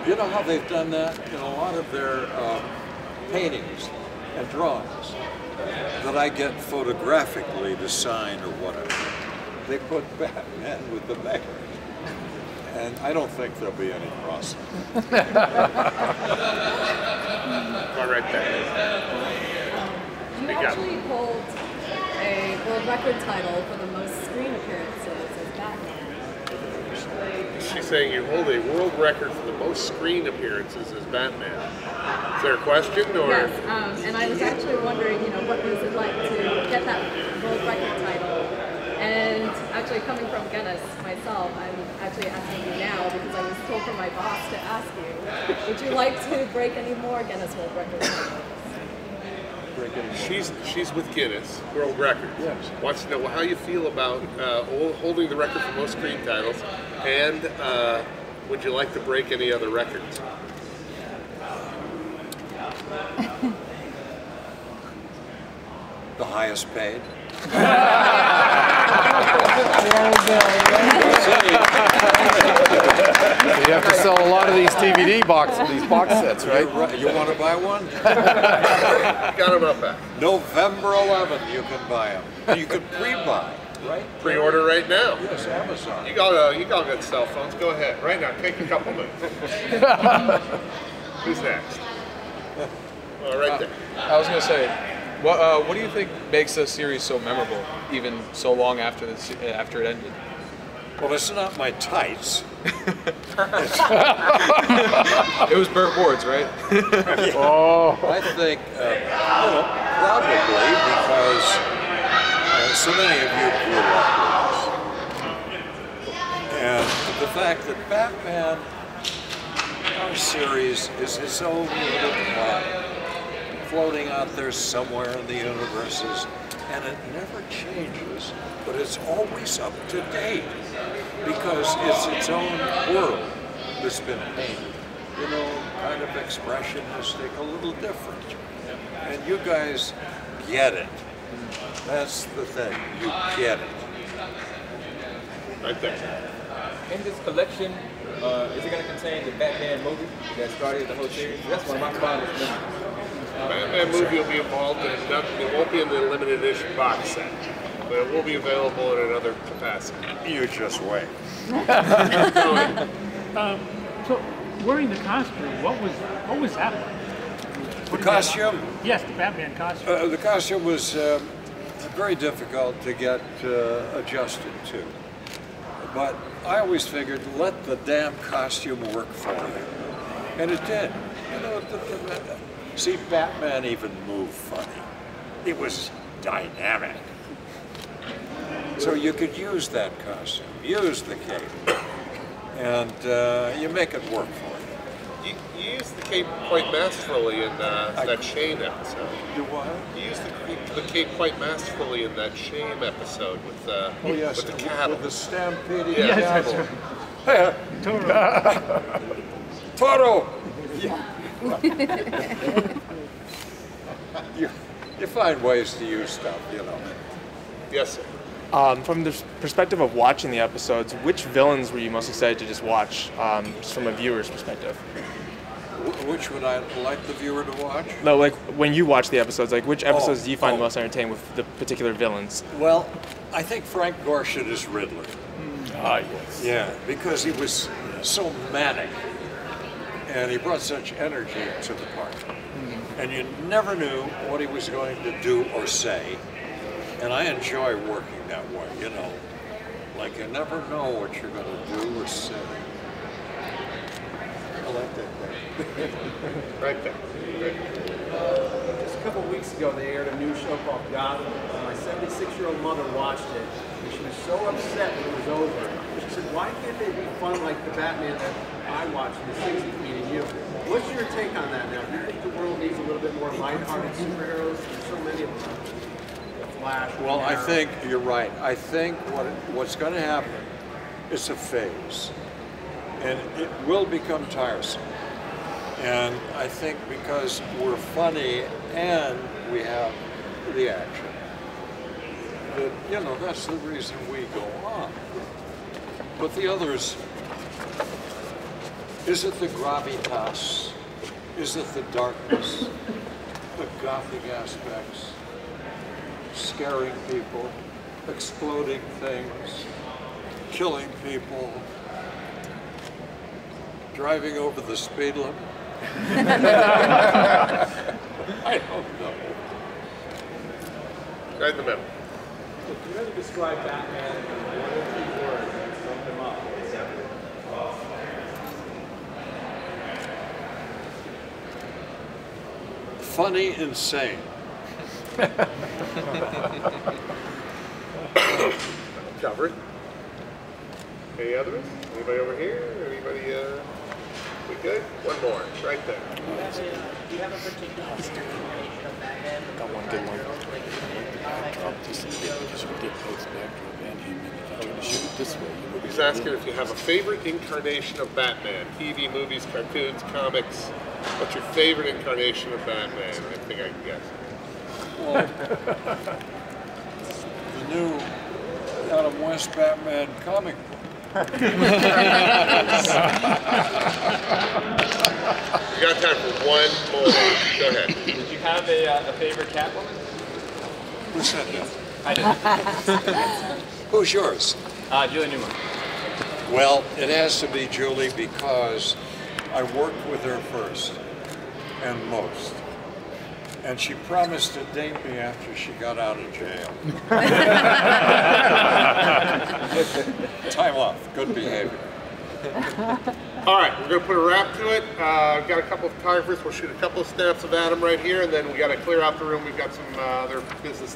You know how they've done that in a lot of their paintings and drawings that I get photographically to sign or whatever. They put Batman with the mayor. And I don't think there'll be any crossing. All right there. You actually hold a world record title for the most screen appearances as Batman. She's saying you hold a world record for the most screen appearances as Batman. Is there a question, or? Yes, and I was actually wondering, what was it like to get that world record title? And actually, coming from Guinness myself, I'm actually asking you now because I was told from my boss to ask you. Would you like to break any more Guinness World Record titles? She's with Guinness World Records. Yes. Wants to know how you feel about holding the record for most screen titles, and would you like to break any other records? The highest paid. You have to sell a lot of these DVD box sets, right? You want to buy one? Got them up back. November 11th, you can buy them. And you can pre-buy, right? Pre-order right now. Yes, Amazon. You all got cell phones. Go ahead. Right now. Take a couple minutes. Who's next? Right there. I was going to say, what do you think makes a series so memorable, even so long after it ended? Well, it's not my tights. It was Burt Ward's, right? Yeah. Oh. I think, probably because so many of you grew up with us. And the fact that Batman, our series, is his own little planet, floating out there somewhere in the universes, and it never changes, but it's always up to date because it's its own world that's been painted, kind of expressionistic, a little different. And you guys get it. That's the thing, you get it. Right there. In this collection, is it going to contain the Batman movie that started the whole series? That's one of my fondest memories. Batman movie will be involved in it won't be in the limited edition box set, but it will be available in another capacity. You just wait. So, wearing the costume, what was that like? The costume? Yes, the Batman costume. The costume was very difficult to get adjusted to. But I always figured, let the damn costume work for you. And it did. See, Batman even moved funny. It was dynamic. So you could use that costume, use the cape, and you make it work for you. You used the cape quite masterfully in that Shane episode. Do what? You used the cape quite masterfully in that Shane episode with the cattle. With the stampeding Yes, cattle. that's right. Toro! You find ways to use stuff, Yes, sir. From the perspective of watching the episodes, which villains were you most excited to just watch, just from a viewer's perspective? Which would I like the viewer to watch? No, like when you watch the episodes, like which episodes do you find most entertaining with the particular villains? Well, I think Frank Gorshin is Riddler. Yes. Yeah, because he was so manic, and he brought such energy to the part. And you never knew what he was going to do or say. And I enjoy working that way, Like you never know what you're going to do or say. I like that thing. Right there. Just a couple of weeks ago, they aired a new show called Gotham. My 76-year-old mother watched it, and she was so upset when it was over. She said, "Why can't they be fun like the Batman that I watched in the 60s, meaning you?" What's your take on that now? Do you think the world needs a little bit more lighthearted superheroes? There's so many of them. Flash. Well, I think you're right. I think what's going to happen is a phase, and it will become tiresome. And I think because we're funny and we have the action, that that's the reason we go on. But the others, Is it the gravitas? Is it the darkness? The gothic aspects? Scaring people, exploding things, killing people, driving over the speed limit? I don't know. Right in the middle. If you had to describe Batman in one or two words and sum them up, what's that? Funny, insane. Covered. Any others? Anybody over here? Anybody, we good? One more, right there. Do you have a particular interpretation of Batman? Got one good one. He's asking if you have a favorite incarnation of Batman. TV, movies, cartoons, comics. What's your favorite incarnation of Batman? I think I can guess. Well, the new Adam West Batman comic book. You got time for one more. Go ahead. Did you have a favorite Catwoman? Who said that? I did. Who's yours? Julie Newmar. Well, it has to be Julie because I worked with her first and most. And she promised to date me after she got out of jail. Time off, good behavior. All right, we're going to put a wrap to it. We've got a couple of photographers. We'll shoot a couple of snaps of Adam right here, and then we got to clear out the room. We've got some other business.